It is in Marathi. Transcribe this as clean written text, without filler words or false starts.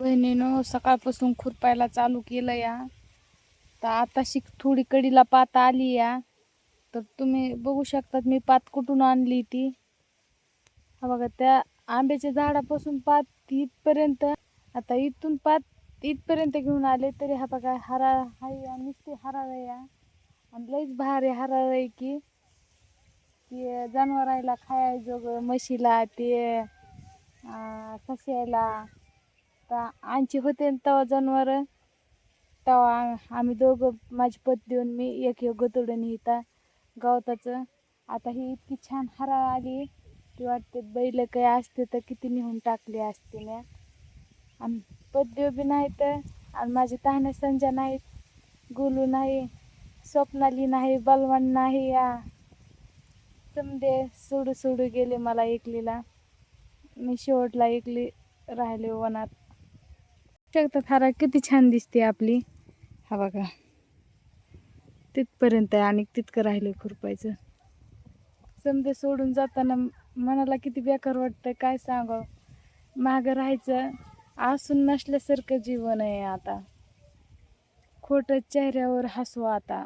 बहिणीनं सकाळपासून खुरपायला चालू केलं या. तर आताशी थोडी कडीला पात आली या. तर तुम्ही बघू शकतात मी पात कुठून आणली ती. हा बघा, त्या आंब्याच्या झाडापासून पात इथपर्यंत, आता इथून पात इथपर्यंत घेऊन आले. तरी हा बघा हराळ हाय, नुसती हराळ या. आणि लईच भारी हराळ आहे की ते जनावरायला खायजोग, म्हशीला ते सश्याला. तर आमची होते तेव्हा जनावर, तेव्हा आम्ही दोघं, माझी पती देऊन मी एक गोतडून इथं गवताचं. आता ही इतकी छान हराळ आली की वाटते बैल काही असते तर किती नेऊन टाकली असते ना. आणि पद्देव बी नाही तर, आणि माझी तहाने संजा नाहीत, गोलू नाही, स्वप्नाली नाही, बलवान नाही, या समदे सोडू गेले मला एकलीला. मी शेवटला एकली राहिले वनात. शकतात हरा किती छान दिसते आपली. हा बघा तिथपर्यंत आहे आणि तितकं राहिलं खुरपायचं. समजे सोडून जाताना मनाला किती बेकार वाटतं काय सांगावं. मागं राहायचं असून नसल्यासारखं जीवन आहे आता. खोटं चेहऱ्यावर हसू आता.